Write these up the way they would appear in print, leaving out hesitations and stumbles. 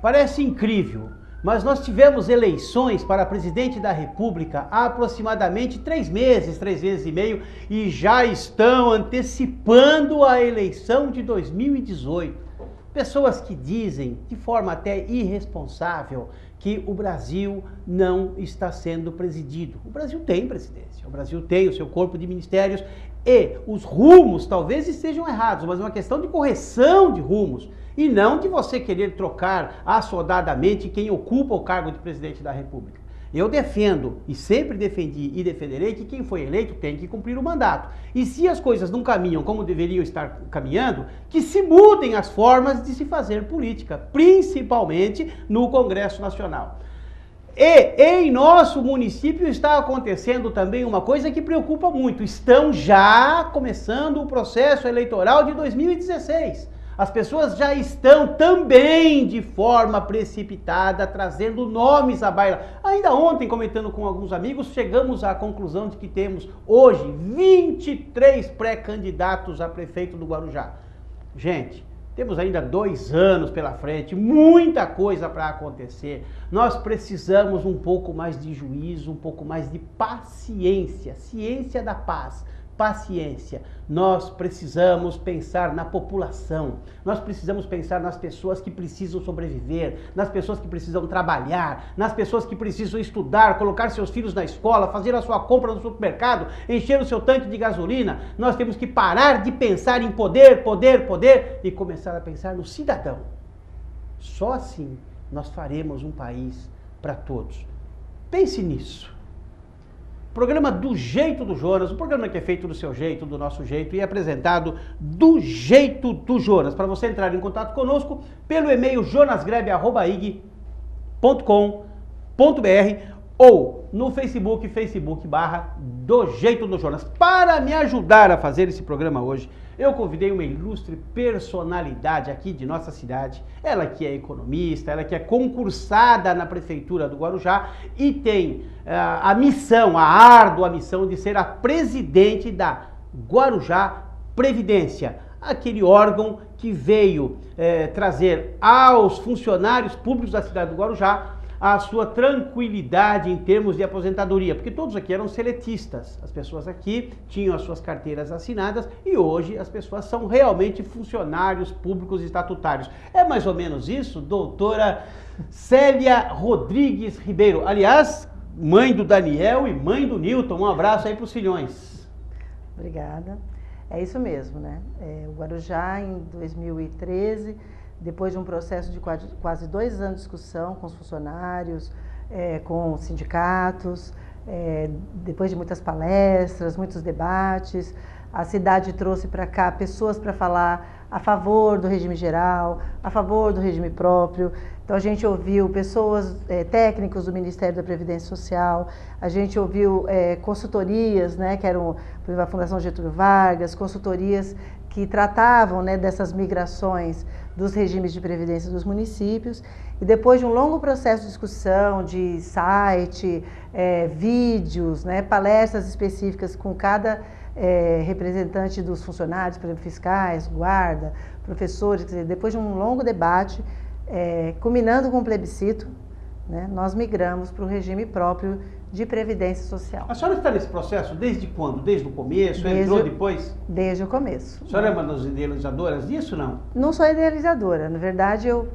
Parece incrível, mas nós tivemos eleições para presidente da República há aproximadamente 3 meses e meio, e já estão antecipando a eleição de 2018. Pessoas que dizem, de forma até irresponsável, que o Brasil não está sendo presidido. O Brasil tem presidência, o Brasil tem o seu corpo de ministérios e os rumos talvez estejam errados, mas é uma questão de correção de rumos e não de você querer trocar assodadamente quem ocupa o cargo de presidente da República. Eu defendo, e sempre defendi e defenderei, que quem foi eleito tem que cumprir o mandato. E se as coisas não caminham como deveriam estar caminhando, que se mudem as formas de se fazer política, principalmente no Congresso Nacional. E em nosso município está acontecendo também uma coisa que preocupa muito. Estão já começando o processo eleitoral de 2016. As pessoas já estão também de forma precipitada trazendo nomes à baila. Ainda ontem, comentando com alguns amigos, chegamos à conclusão de que temos hoje 23 pré-candidatos a prefeito do Guarujá. Gente, temos ainda 2 anos pela frente, muita coisa para acontecer. Nós precisamos um pouco mais de juízo, um pouco mais de paciência, ciência da paz. Paciência. Nós precisamos pensar na população, nós precisamos pensar nas pessoas que precisam sobreviver, nas pessoas que precisam trabalhar, nas pessoas que precisam estudar, colocar seus filhos na escola, fazer a sua compra no supermercado, encher o seu tanque de gasolina. Nós temos que parar de pensar em poder, poder, poder e começar a pensar no cidadão. Só assim nós faremos um país para todos. Pense nisso. Programa Do Jeito do Jonas, um programa que é feito do seu jeito, do nosso jeito e é apresentado do jeito do Jonas. Para você entrar em contato conosco pelo e-mail jonasgrebe@ig.com.br ou no Facebook, Do Jeito do Jonas. Para me ajudar a fazer esse programa hoje, eu convidei uma ilustre personalidade aqui de nossa cidade, ela que é economista, ela que é concursada na Prefeitura do Guarujá e tem a árdua missão de ser a presidente da Guarujá Previdência, aquele órgão que veio trazer aos funcionários públicos da cidade do Guarujá a sua tranquilidade em termos de aposentadoria, porque todos aqui eram seletistas, as pessoas aqui tinham as suas carteiras assinadas e hoje as pessoas são realmente funcionários públicos estatutários. É mais ou menos isso, doutora Célia Rodrigues Ribeiro, aliás, mãe do Daniel e mãe do Newton, um abraço aí para os filhões. Obrigada, é isso mesmo, né? O Guarujá em 2013... depois de um processo de quase 2 anos de discussão com os funcionários, com os sindicatos, depois de muitas palestras, muitos debates, a cidade trouxe para cá pessoas para falar a favor do regime geral, a favor do regime próprio. Então a gente ouviu pessoas, técnicos do Ministério da Previdência Social, a gente ouviu consultorias, né, que eram, por exemplo, a Fundação Getúlio Vargas, consultorias que tratavam, né, dessas migrações dos regimes de previdência dos municípios, e depois de um longo processo de discussão, de site, vídeos, né, palestras específicas com cada representante dos funcionários, por exemplo, fiscais, guarda, professores, quer dizer, depois de um longo debate, culminando com um plebiscito, né, nós migramos para o regime próprio de previdência social. A senhora está nesse processo desde quando? Desde o começo? Entrou depois? Desde o começo. A senhora é uma das idealizadoras disso, não? Não sou idealizadora. Na verdade, eu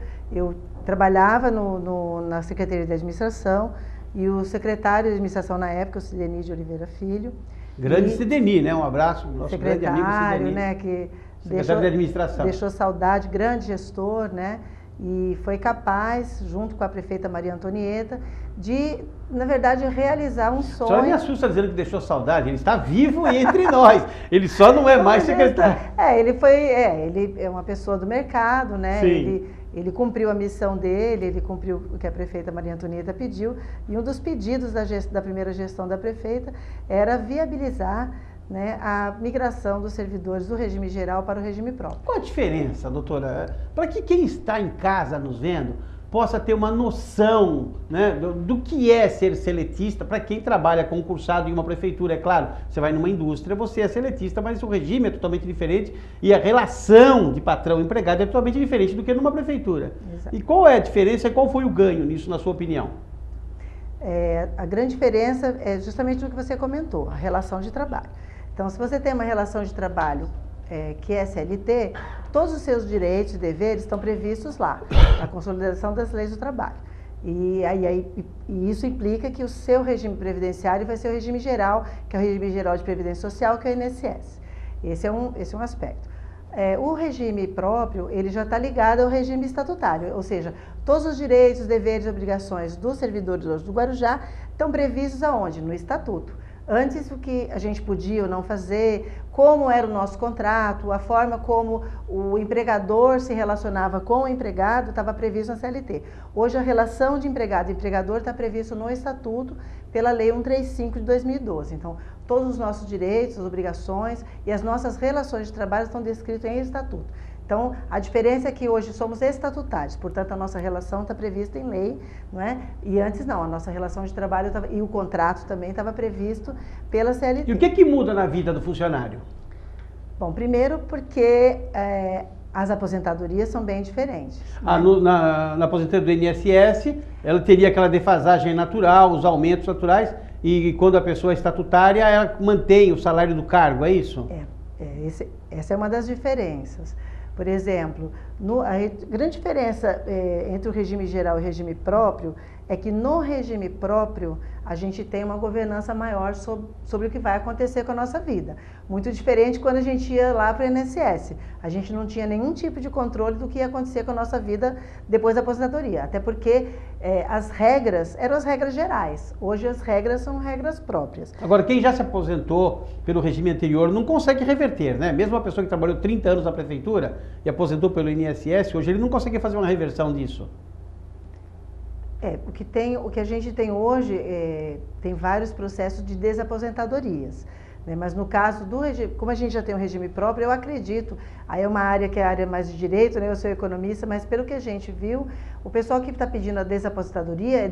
trabalhava na Secretaria de Administração e o secretário de Administração na época, o Sideni de Oliveira Filho. Grande Sideni, né? Um abraço, nosso grande amigo Sideni. Né, que secretário de Administração. Deixou saudade, grande gestor, né? E foi capaz, junto com a prefeita Maria Antonieta, de, na verdade, realizar um sonho. Só me assusta dizendo que deixou saudade, ele está vivo e entre nós, ele só não é mais secretário. Ele é uma pessoa do mercado, né? Sim. Ele cumpriu a missão dele, ele cumpriu o que a prefeita Maria Antonieta pediu, e um dos pedidos da primeira gestão da prefeita era viabilizar, né, a migração dos servidores do regime geral para o regime próprio. Qual a diferença, doutora? Para que quem está em casa nos vendo possa ter uma noção, né, do que é ser seletista para quem trabalha concursado em uma prefeitura. É claro, você vai numa indústria, você é seletista, mas o regime é totalmente diferente e a relação de patrão-empregado é totalmente diferente do que numa prefeitura. Exato. E qual é a diferença e qual foi o ganho nisso, na sua opinião? A grande diferença é justamente o que você comentou, a relação de trabalho. Então, se você tem uma relação de trabalho que é CLT, todos os seus direitos e deveres estão previstos lá, na consolidação das leis do trabalho. E isso implica que o seu regime previdenciário vai ser o regime geral, que é o regime geral de previdência social, que é o INSS. Esse é um aspecto. O regime próprio, ele já está ligado ao regime estatutário, ou seja, todos os direitos, deveres e obrigações dos servidores hoje do Guarujá estão previstos aonde? No estatuto. Antes, o que a gente podia ou não fazer, como era o nosso contrato, a forma como o empregador se relacionava com o empregado, estava previsto na CLT. Hoje, a relação de empregado e empregador está previsto no Estatuto pela Lei 135 de 2012. Então, todos os nossos direitos, as obrigações e as nossas relações de trabalho estão descritos em Estatuto. Então, a diferença é que hoje somos estatutários, portanto, a nossa relação está prevista em lei, não é? E antes não, a nossa relação de trabalho e o contrato também estava previsto pela CLT. E o que muda na vida do funcionário? Bom, primeiro porque as aposentadorias são bem diferentes. Né? Na aposentadoria do INSS, ela teria aquela defasagem natural, os aumentos naturais, e quando a pessoa é estatutária, ela mantém o salário do cargo, é isso? Essa é uma das diferenças. Por exemplo, a grande diferença entre o regime geral e o regime próprio é que no regime próprio a gente tem uma governança maior sobre o que vai acontecer com a nossa vida. Muito diferente quando a gente ia lá para o INSS. A gente não tinha nenhum tipo de controle do que ia acontecer com a nossa vida depois da aposentadoria. Até porque as regras eram as regras gerais. Hoje as regras são regras próprias. Agora, quem já se aposentou pelo regime anterior não consegue reverter, né? Mesmo uma pessoa que trabalhou 30 anos na prefeitura e aposentou pelo INSS, hoje ele não consegue fazer uma reversão disso. O que a gente tem hoje tem vários processos de desaposentadorias, né? Mas no caso do regime, como a gente já tem um regime próprio, eu acredito, aí é uma área que é a área mais de direito, né? Eu sou economista, mas pelo que a gente viu, o pessoal que está pedindo a desaposentadoria é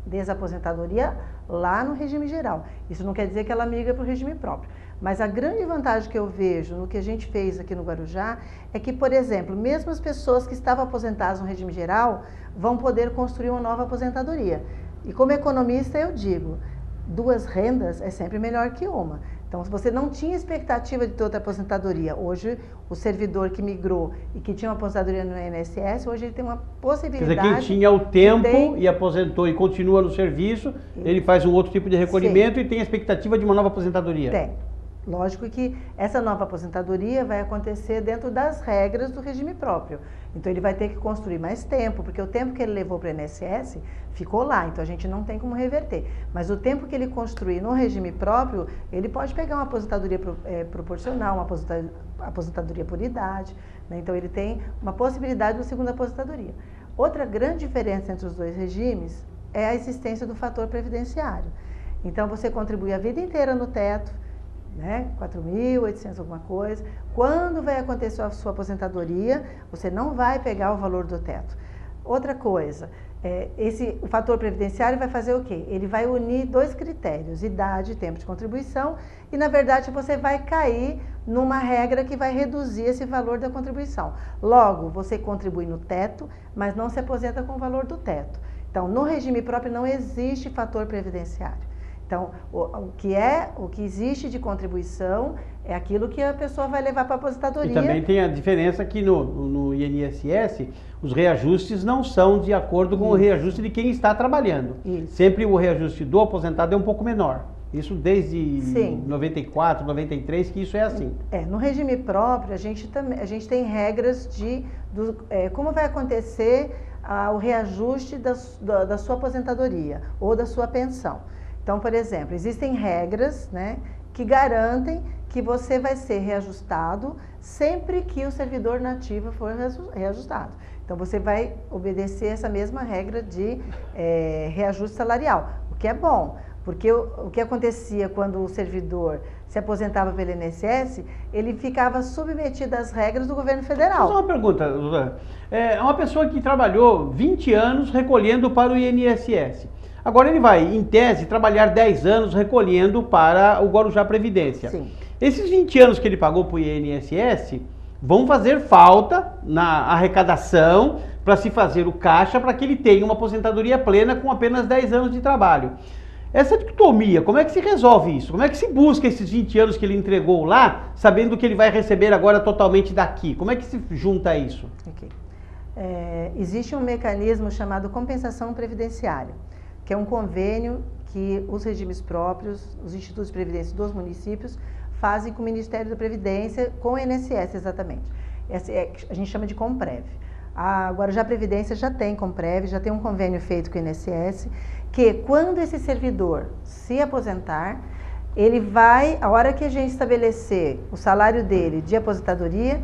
desaposentadoria lá no regime geral. Isso não quer dizer que ela migra para o regime próprio. Mas a grande vantagem que eu vejo no que a gente fez aqui no Guarujá é que, por exemplo, mesmo as pessoas que estavam aposentadas no regime geral vão poder construir uma nova aposentadoria. E como economista eu digo, 2 rendas é sempre melhor que uma. Então, se você não tinha expectativa de ter outra aposentadoria, hoje o servidor que migrou e que tinha uma aposentadoria no INSS, hoje ele tem uma possibilidade... Quer dizer, quem tinha o tempo e aposentou e continua no serviço, ele faz um outro tipo de recolhimento. Sim. E tem a expectativa de uma nova aposentadoria. Tem. Lógico que essa nova aposentadoria vai acontecer dentro das regras do regime próprio. Então, ele vai ter que construir mais tempo, porque o tempo que ele levou para o INSS ficou lá, então a gente não tem como reverter. Mas o tempo que ele construir no regime próprio, ele pode pegar uma aposentadoria proporcional, uma aposentadoria por idade, né? Então, ele tem uma possibilidade de uma segunda aposentadoria. Outra grande diferença entre os 2 regimes é a existência do fator previdenciário. Então, você contribui a vida inteira no teto, né? 4.800 alguma coisa. Quando vai acontecer a sua aposentadoria, você não vai pegar o valor do teto. Outra coisa, o fator previdenciário vai fazer o quê? Ele vai unir 2 critérios, idade e tempo de contribuição, e na verdade você vai cair numa regra que vai reduzir esse valor da contribuição. Logo, você contribui no teto, mas não se aposenta com o valor do teto. Então, no regime próprio não existe fator previdenciário. Então, o que existe de contribuição é aquilo que a pessoa vai levar para a aposentadoria. E também tem a diferença que no INSS, os reajustes não são de acordo com o reajuste de quem está trabalhando. Isso. Sempre o reajuste do aposentado é um pouco menor. Isso desde 94, 93, que isso é assim. No regime próprio, a gente tem regras como vai acontecer o reajuste da sua aposentadoria ou da sua pensão. Então, por exemplo, existem regras, né, que garantem que você vai ser reajustado sempre que o servidor nativo for reajustado. Então, você vai obedecer essa mesma regra de reajuste salarial, o que é bom, Porque o que acontecia quando o servidor se aposentava pelo INSS, ele ficava submetido às regras do governo federal. Só uma pergunta, doutora. É uma pessoa que trabalhou 20 anos recolhendo para o INSS. Agora ele vai, em tese, trabalhar 10 anos recolhendo para o Guarujá Previdência. Sim. Esses 20 anos que ele pagou para o INSS vão fazer falta na arrecadação para se fazer o caixa para que ele tenha uma aposentadoria plena com apenas 10 anos de trabalho. Essa dicotomia, como é que se resolve isso? Como é que se busca esses 20 anos que ele entregou lá, sabendo que ele vai receber agora totalmente daqui? Como é que se junta isso? Okay. Existe um mecanismo chamado compensação previdenciária, que é um convênio que os regimes próprios, os institutos de previdência dos municípios, fazem com o Ministério da Previdência, com o INSS exatamente. A gente chama de Comprev. A Guarujá Previdência já tem Comprev, já tem um convênio feito com o INSS, que quando esse servidor se aposentar, ele vai, a hora que a gente estabelecer o salário dele de aposentadoria,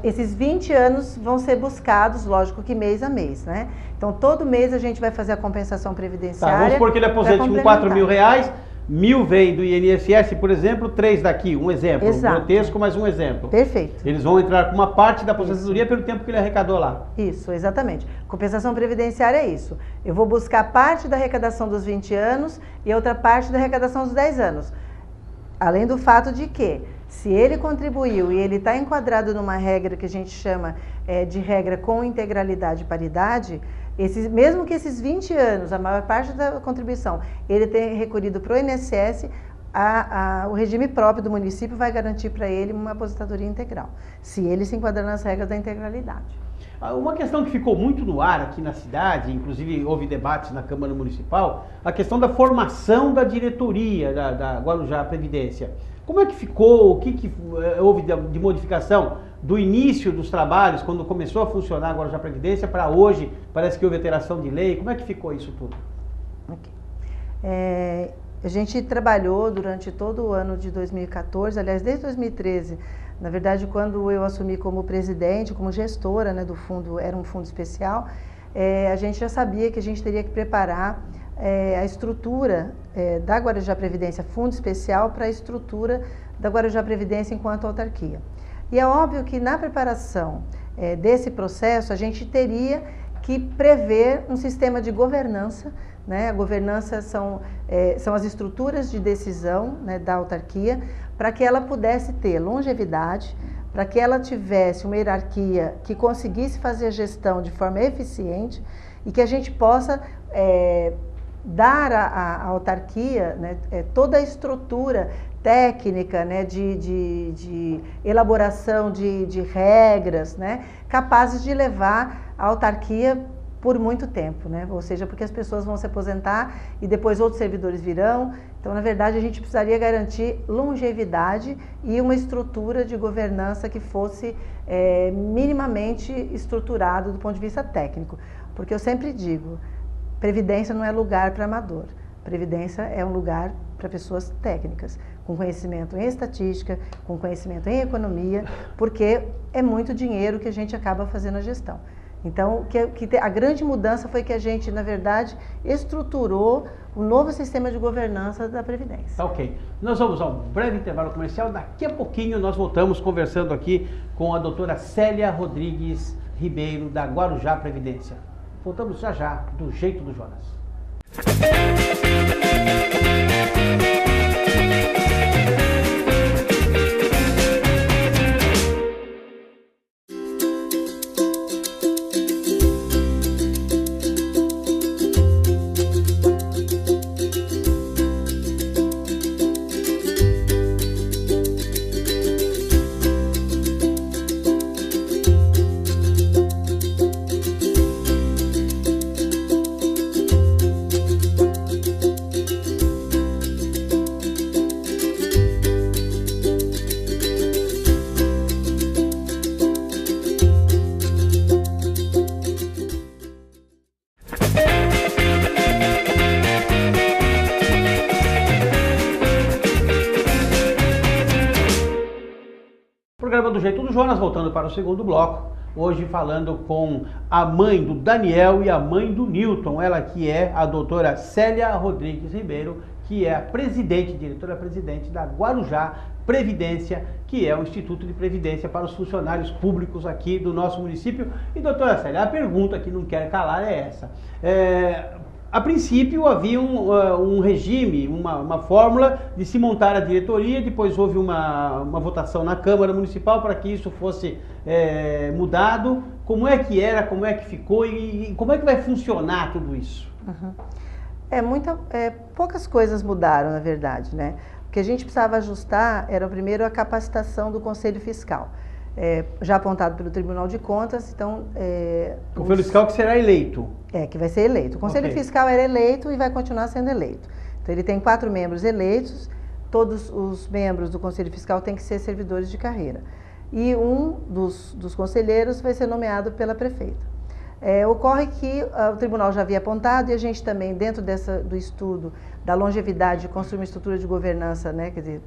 esses 20 anos vão ser buscados, lógico que mês a mês, né? Então, todo mês a gente vai fazer a compensação previdenciária. Tá, vamos supor que ele aposente com 4 mil reais, 1.000 vem do INSS, por exemplo, 3 daqui, um exemplo, exato, grotesco, mas um exemplo. Perfeito. Eles vão entrar com uma parte da aposentadoria pelo tempo que ele arrecadou lá. Isso, exatamente. Compensação previdenciária é isso. Eu vou buscar parte da arrecadação dos 20 anos e outra parte da arrecadação dos 10 anos. Além do fato de que, se ele contribuiu e ele está enquadrado numa regra que a gente chama de regra com integralidade e paridade, mesmo que esses 20 anos, a maior parte da contribuição, ele tenha recolhido para o INSS, o regime próprio do município vai garantir para ele uma aposentadoria integral, se ele se enquadrar nas regras da integralidade. Uma questão que ficou muito no ar aqui na cidade, inclusive houve debates na Câmara Municipal, a questão da formação da diretoria da Guarujá Previdência. Como é que ficou? O que houve de modificação do início dos trabalhos, quando começou a funcionar a Guarujá Previdência, para hoje? Parece que houve alteração de lei. Como é que ficou isso tudo? Okay. A gente trabalhou durante todo o ano de 2014, aliás, desde 2013, na verdade, quando eu assumi como presidente, como gestora, né, do fundo, era um fundo especial, a gente já sabia que a gente teria que preparar a estrutura da Guarujá Previdência Fundo Especial para a estrutura da Guarujá Previdência enquanto autarquia. E é óbvio que na preparação desse processo a gente teria que prever um sistema de governança, né? A governança são as estruturas de decisão, né, da autarquia, para que ela pudesse ter longevidade, para que ela tivesse uma hierarquia que conseguisse fazer a gestão de forma eficiente e que a gente possa dar à autarquia, né, toda a estrutura técnica, né, de elaboração de regras, né, capazes de levar a autarquia por muito tempo, né? Ou seja, porque as pessoas vão se aposentar e depois outros servidores virão. Então, na verdade, a gente precisaria garantir longevidade e uma estrutura de governança que fosse minimamente estruturado do ponto de vista técnico. Porque eu sempre digo, previdência não é lugar para amador. Previdência é um lugar para pessoas técnicas, com conhecimento em estatística, com conhecimento em economia, porque é muito dinheiro que a gente acaba fazendo a gestão. Então, a grande mudança foi que a gente, na verdade, estruturou um novo sistema de governança da Previdência. Tá, ok. Nós vamos a um breve intervalo comercial. Daqui a pouquinho nós voltamos conversando aqui com a doutora Célia Rodrigues Ribeiro, da Guarujá Previdência. Voltamos já já, do jeito do Jonas. Programa do Jeito do Jonas, voltando para o segundo bloco, hoje falando com a mãe do Daniel e a mãe do Newton, ela que é a doutora Célia Rodrigues Ribeiro, que é a diretora-presidente da Guarujá Previdência, que é o Instituto de Previdência para os funcionários públicos aqui do nosso município. E, doutora Célia, a pergunta que não quer calar é essa. A princípio havia um regime, uma fórmula de se montar a diretoria, depois houve uma votação na Câmara Municipal para que isso fosse mudado. Como é que era, como é que ficou e como é que vai funcionar tudo isso? Uhum. Poucas coisas mudaram, na verdade, né? O que a gente precisava ajustar era, primeiro, a capacitação do Conselho Fiscal, já apontado pelo Tribunal de Contas. Então, o Conselho Fiscal que será eleito? Que vai ser eleito. O Conselho Fiscal era eleito e vai continuar sendo eleito. Então, ele tem 4 membros eleitos, todos os membros do Conselho Fiscal têm que ser servidores de carreira. E um dos conselheiros vai ser nomeado pela prefeita. Ocorre que o tribunal já havia apontado e a gente também, dentro do estudo da longevidade de construir uma estrutura de governança, né, quer dizer,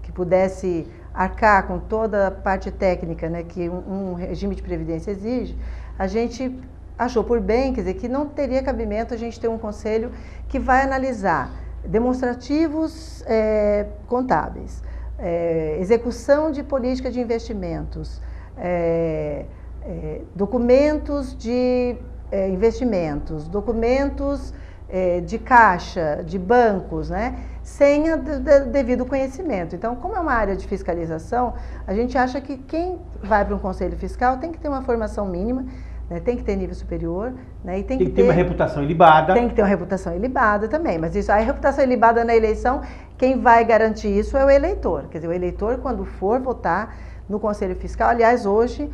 que pudesse arcar com toda a parte técnica, né, que um regime de previdência exige, a gente achou por bem, quer dizer, que não teria cabimento a gente ter um conselho que vai analisar demonstrativos contábeis, execução de política de investimentos, documentos de investimentos, documentos de caixa, de bancos, né, sem o devido conhecimento. Então, como é uma área de fiscalização, a gente acha que quem vai para um conselho fiscal tem que ter uma formação mínima, né, tem que ter nível superior, né, e tem que ter uma reputação ilibada. Tem que ter uma reputação ilibada também, mas isso, a reputação ilibada na eleição, quem vai garantir isso é o eleitor. Quer dizer, o eleitor, quando for votar no conselho fiscal, aliás, hoje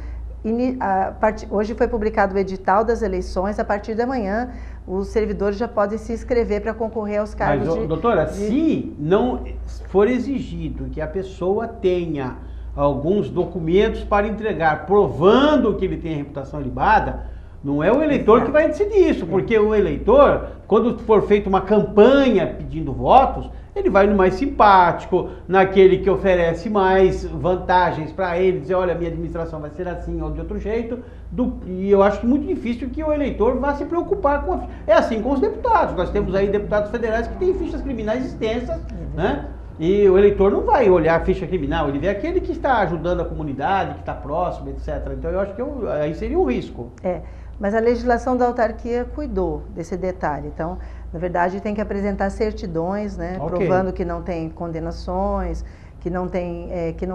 foi publicado o edital das eleições. A partir de amanhã, os servidores já podem se inscrever para concorrer aos cargos. Mas, doutora, se não for exigido que a pessoa tenha alguns documentos para entregar, provando que ele tem a reputação ilibada, não é o eleitor que vai decidir isso, porque o eleitor, quando for feita uma campanha pedindo votos, ele vai no mais simpático, naquele que oferece mais vantagens para ele, dizer, olha, minha administração vai ser assim ou de outro jeito, e eu acho que muito difícil que o eleitor vá se preocupar com É assim com os deputados, nós temos aí deputados federais que têm fichas criminais extensas, né? E o eleitor não vai olhar a ficha criminal, ele vê aquele que está ajudando a comunidade, que está próximo, etc. Então eu acho que aí seria um risco. Mas a legislação da autarquia cuidou desse detalhe. Então, na verdade, tem que apresentar certidões, né, provando que não tem condenações, que não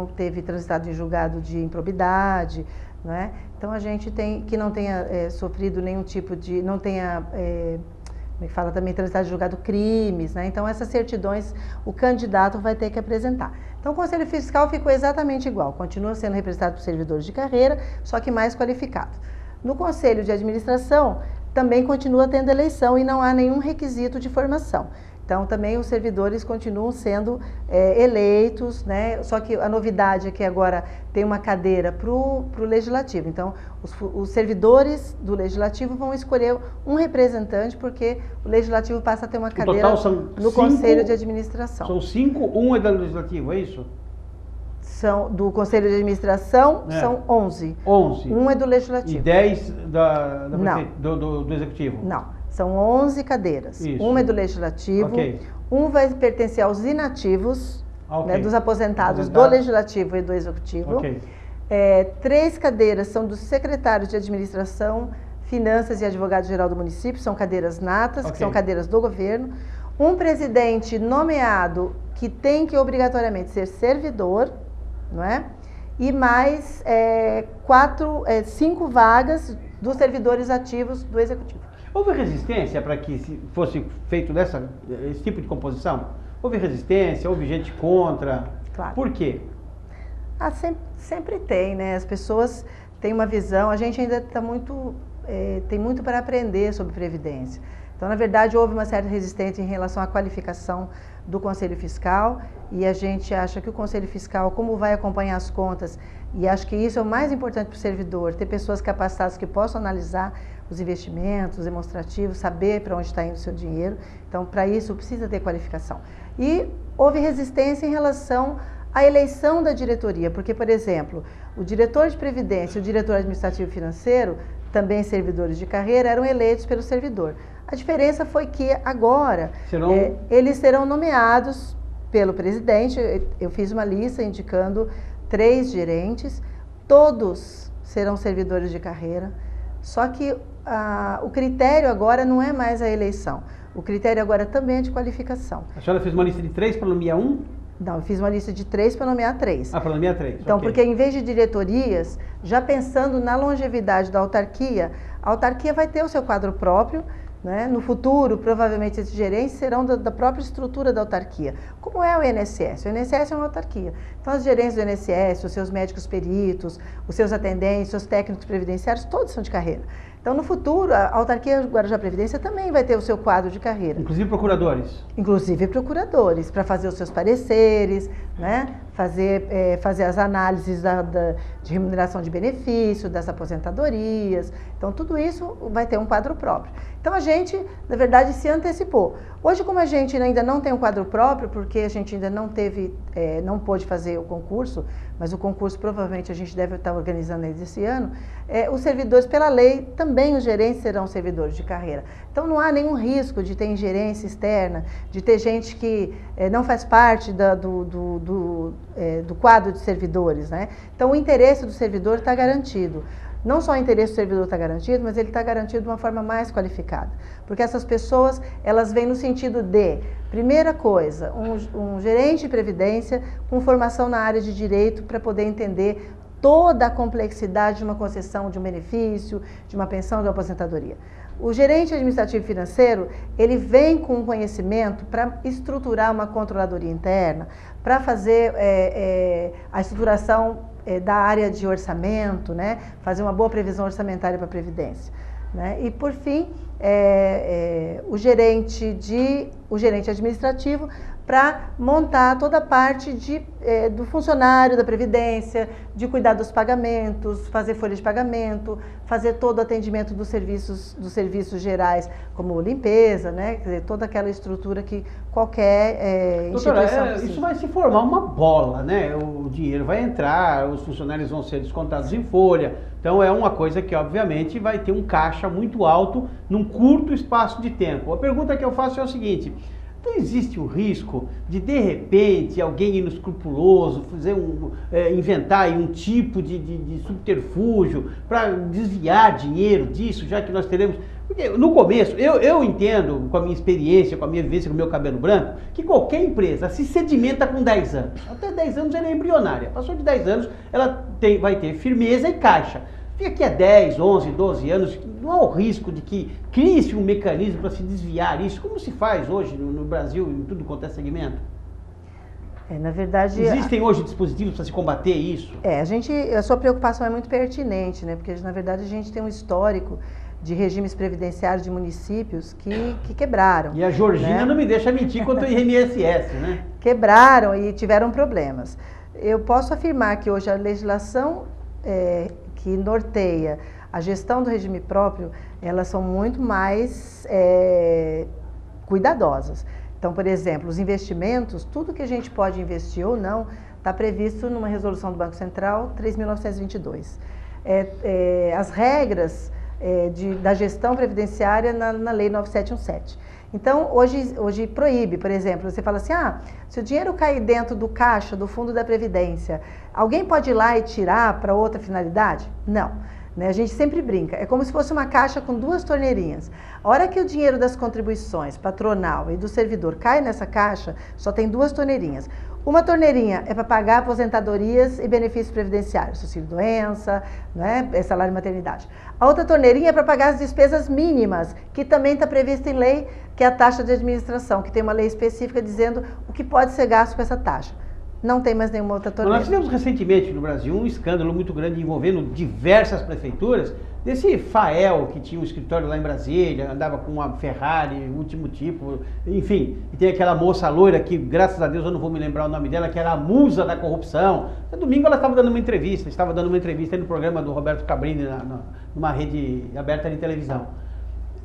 teve transitado em julgado de improbidade, né? Então a gente tem que não tenha sofrido nenhum tipo de, não tenha como fala também, transitado em julgado crimes, né? Então essas certidões o candidato vai ter que apresentar. Então o Conselho Fiscal ficou exatamente igual, continua sendo representado por servidores de carreira, só que mais qualificados. No Conselho de Administração, também continua tendo eleição e não há nenhum requisito de formação. Então, também os servidores continuam sendo eleitos, né? Só que a novidade é que agora tem uma cadeira para o Legislativo. Então, os servidores do Legislativo vão escolher um representante, porque o Legislativo passa a ter uma cadeira no Conselho de Administração. São 5, um é do Legislativo, é isso? Do Conselho Administração, são 11. 11. Um é do Legislativo. E 10 do Executivo? Não, são 11 cadeiras. Isso. Uma é do Legislativo, um vai pertencer aos inativos, né, dos aposentados do Legislativo e do Executivo. 3 cadeiras são dos secretários de Administração, Finanças e Advogado-Geral do município, são cadeiras natas, que são cadeiras do governo. Um presidente nomeado que tem que obrigatoriamente ser servidor, não é? E mais 5 vagas dos servidores ativos do Executivo. Houve resistência para que fosse feito esse tipo de composição? Houve resistência? Houve gente contra? Claro. Por quê? Sempre tem, né? As pessoas têm uma visão, a gente ainda está tem muito para aprender sobre Previdência. Então, na verdade, houve uma certa resistência em relação à qualificação do Conselho Fiscal, e a gente acha que o Conselho Fiscal, como vai acompanhar as contas, e acho que isso é o mais importante para o servidor, ter pessoas capacitadas que possam analisar os investimentos, os demonstrativos, saber para onde está indo o seu dinheiro. Então, para isso, precisa ter qualificação. E houve resistência em relação à eleição da diretoria, porque, por exemplo, o diretor de Previdência e o diretor administrativo financeiro, também servidores de carreira, eram eleitos pelo servidor. A diferença foi que agora Serão... eles serão nomeados pelo presidente. Eu fiz uma lista indicando 3 gerentes, todos serão servidores de carreira, só que o critério agora não é mais a eleição, o critério agora também é de qualificação. A senhora fez uma lista de 3 para nomear 1? Não, eu fiz uma lista de 3 para nomear 3. Ah, para nomear 3. Então, okay. Porque em vez de diretorias, já pensando na longevidade da autarquia, a autarquia vai ter o seu quadro próprio, né? No futuro, provavelmente, esses gerentes serão da própria estrutura da autarquia, como é o INSS. O INSS é uma autarquia. Então, as gerentes do INSS, os seus médicos peritos, os seus atendentes, os técnicos previdenciários, todos são de carreira. Então, no futuro, a autarquia Guarujá Previdência também vai ter o seu quadro de carreira. Inclusive procuradores? Inclusive procuradores, para fazer os seus pareceres, né? Fazer as análises de remuneração de benefício, das aposentadorias. Então, tudo isso vai ter um quadro próprio. Então, a gente, na verdade, se antecipou. Hoje, como a gente ainda não tem um quadro próprio, porque a gente ainda não pôde fazer o concurso, mas o concurso provavelmente a gente deve estar organizando esse ano, os servidores, pela lei, também os gerentes serão servidores de carreira. Então, não há nenhum risco de ter ingerência externa, de ter gente que não faz parte do quadro de servidores, né? Então, o interesse do servidor está garantido. Não só o interesse do servidor está garantido, mas ele está garantido de uma forma mais qualificada. Porque essas pessoas, elas vêm no sentido de, primeira coisa, um gerente de previdência com formação na área de direito para poder entender toda a complexidade de uma concessão de um benefício, de uma pensão, de uma aposentadoria. O gerente administrativo financeiro, ele vem com um conhecimento para estruturar uma controladoria interna, para fazer a estruturação da área de orçamento, né? Fazer uma boa previsão orçamentária para a Previdência. Né? E, por fim, o gerente administrativo para montar toda a parte do funcionário da Previdência, de cuidar dos pagamentos, fazer folha de pagamento, fazer todo o atendimento dos serviços gerais, como limpeza, né? Quer dizer, toda aquela estrutura que qualquer instituição precisa. Isso vai se formar uma bola, né? O dinheiro vai entrar, os funcionários vão ser descontados em folha. Então é uma coisa que, obviamente, vai ter um caixa muito alto num curto espaço de tempo. A pergunta que eu faço é o seguinte: não existe o risco de repente, alguém inescrupuloso inventar aí um tipo de subterfúgio para desviar dinheiro disso, já que nós teremos... Porque no começo, eu entendo, com a minha experiência, com a minha vivência, com o meu cabelo branco, que qualquer empresa se sedimenta com 10 anos. Até 10 anos ela é embrionária. Passou de 10 anos, ela vai ter firmeza e caixa. Daqui a 10, 11, 12 anos, não há o risco de que crie-se um mecanismo para se desviar isso, como se faz hoje no Brasil, em tudo quanto é segmento? Na verdade... Existem hoje dispositivos para se combater isso? A sua preocupação é muito pertinente, né? Porque, na verdade, a gente tem um histórico de regimes previdenciários de municípios que quebraram. E a Georgina, né, não me deixa mentir quanto ao INSS, né? Quebraram e tiveram problemas. Eu posso afirmar que hoje a legislação que norteia a gestão do regime próprio, elas são muito mais cuidadosas. Então, por exemplo, os investimentos, tudo que a gente pode investir ou não, está previsto numa resolução do Banco Central 3.922. As regras da gestão previdenciária na Lei 9717. Então, hoje proíbe, por exemplo, você fala assim, se o dinheiro cair dentro do caixa, do fundo da Previdência, alguém pode ir lá e tirar para outra finalidade? Não. Né? A gente sempre brinca, é como se fosse uma caixa com 2 torneirinhas. A hora que o dinheiro das contribuições patronal e do servidor cai nessa caixa, só tem 2 torneirinhas. Uma torneirinha é para pagar aposentadorias e benefícios previdenciários, auxílio-doença, né, salário e maternidade. A outra torneirinha é para pagar as despesas mínimas, que também está prevista em lei, que é a taxa de administração, que tem uma lei específica dizendo o que pode ser gasto com essa taxa. Não tem mais nenhuma outra torneira. Nós tivemos recentemente no Brasil um escândalo muito grande envolvendo diversas prefeituras, desse Fael que tinha um escritório lá em Brasília, andava com uma Ferrari, último tipo, enfim, e tem aquela moça loira que, graças a Deus, eu não vou me lembrar o nome dela, que era a musa da corrupção. No domingo ela estava dando uma entrevista, no programa do Roberto Cabrini, numa rede aberta de televisão.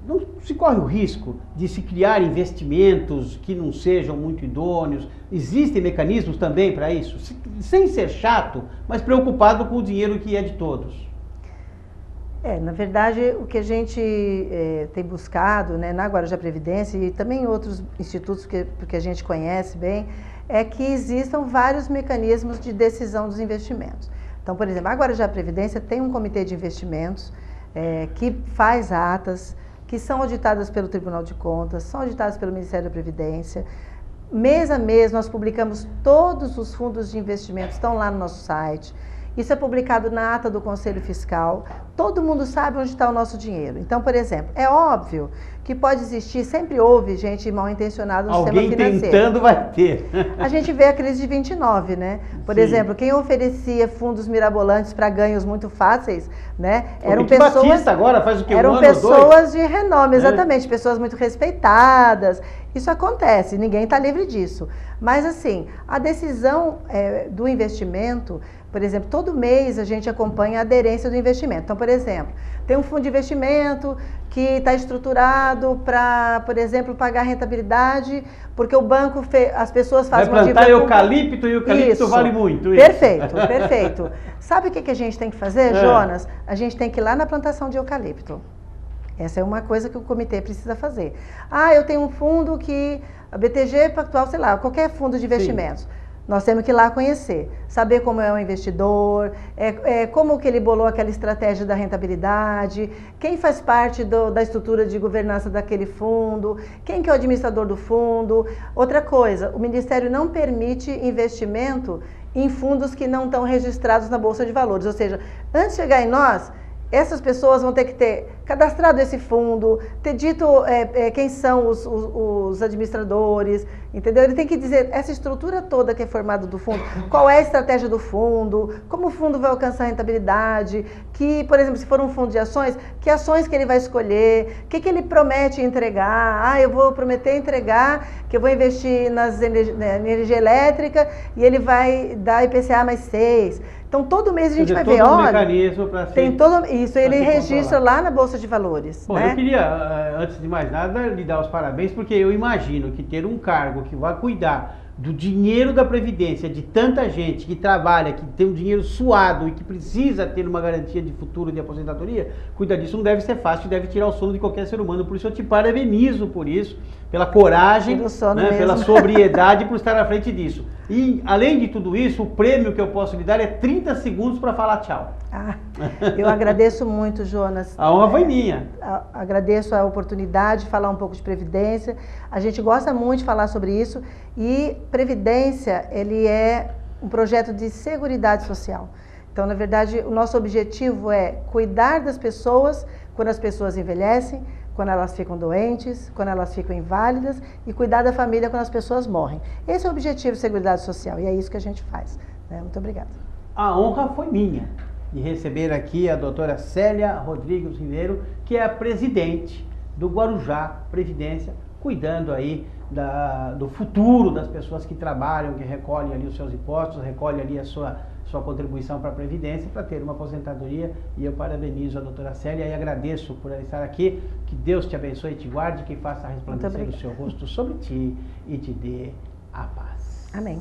Não se corre o risco de se criar investimentos que não sejam muito idôneos? Existem mecanismos também para isso? Sem ser chato, mas preocupado com o dinheiro que é de todos. Na verdade, o que a gente tem buscado, né, na Guarujá Previdência e também em outros institutos porque a gente conhece bem, é que existam vários mecanismos de decisão dos investimentos. Então, por exemplo, a Guarujá Previdência tem um comitê de investimentos que faz atas, que são auditadas pelo Tribunal de Contas, são auditadas pelo Ministério da Previdência. Mês a mês nós publicamos todos os fundos de investimento, estão lá no nosso site. Isso é publicado na ata do Conselho Fiscal. Todo mundo sabe onde está o nosso dinheiro. Então, por exemplo, é óbvio que pode existir, sempre houve gente mal intencionada no sistema financeiro. Alguém tentando vai ter. A gente vê a crise de 29, né? Por exemplo, quem oferecia fundos mirabolantes para ganhos muito fáceis, né? Eram pessoas. Batista agora faz o quê? Eram pessoas de renome, exatamente, pessoas muito respeitadas. Isso acontece, ninguém está livre disso. Mas assim, a decisão do investimento, por exemplo, todo mês a gente acompanha a aderência do investimento. Então, por exemplo, tem um fundo de investimento que está estruturado para, por exemplo, pagar rentabilidade, porque o banco, as pessoas fazem uma dívida... Vai plantar eucalipto e o eucalipto vale muito. Perfeito, perfeito. Sabe o que a gente tem que fazer, Jonas? A gente tem que ir lá na plantação de eucalipto. Essa é uma coisa que o comitê precisa fazer. Eu tenho um fundo que... A BTG Pactual, sei lá, qualquer fundo de investimentos. Sim. Nós temos que ir lá conhecer, saber como é o investidor, como que ele bolou aquela estratégia da rentabilidade, quem faz parte da estrutura de governança daquele fundo, quem que é o administrador do fundo. Outra coisa, o Ministério não permite investimento em fundos que não estão registrados na Bolsa de Valores. Ou seja, antes de chegar em nós, essas pessoas vão ter que ter cadastrado esse fundo, ter dito quem são os administradores, entendeu? Ele tem que dizer essa estrutura toda que é formada do fundo, qual é a estratégia do fundo, como o fundo vai alcançar a rentabilidade, que, por exemplo, se for um fundo de ações, que ações que ele vai escolher, o que ele promete entregar. Eu vou prometer entregar que eu vou investir na energia elétrica e ele vai dar IPCA mais 6. Então, todo mês a gente vai ver, olha, mecanismo para tem todo isso, ele registra lá na Bolsa de Valores. Bom, eu queria, antes de mais nada, lhe dar os parabéns, porque eu imagino que ter um cargo que vai cuidar do dinheiro da Previdência, de tanta gente que trabalha, que tem um dinheiro suado e que precisa ter uma garantia de futuro de aposentadoria, cuidar disso não deve ser fácil, deve tirar o sono de qualquer ser humano. Por isso eu te parabenizo por isso, pela coragem, né, pela sobriedade, por estar à frente disso. E, além de tudo isso, o prêmio que eu posso lhe dar é 30 segundos para falar tchau. Eu agradeço muito, Jonas. A honra foi minha. Agradeço a oportunidade de falar um pouco de Previdência. A gente gosta muito de falar sobre isso. E Previdência, ele é um projeto de seguridade social. Então, na verdade, o nosso objetivo é cuidar das pessoas quando as pessoas envelhecem, quando elas ficam doentes, quando elas ficam inválidas e cuidar da família quando as pessoas morrem. Esse é o objetivo de Seguridade Social e é isso que a gente faz. Muito obrigada. A honra foi minha de receber aqui a doutora Célia Rodrigues Ribeiro, que é a presidente do Guarujá Previdência, cuidando aí do futuro das pessoas que trabalham, que recolhem ali os seus impostos, recolhem ali a sua contribuição para a Previdência, para ter uma aposentadoria. E eu parabenizo a doutora Célia e agradeço por ela estar aqui. Que Deus te abençoe e te guarde, que faça resplandecer o seu rosto sobre ti e te dê a paz. Amém.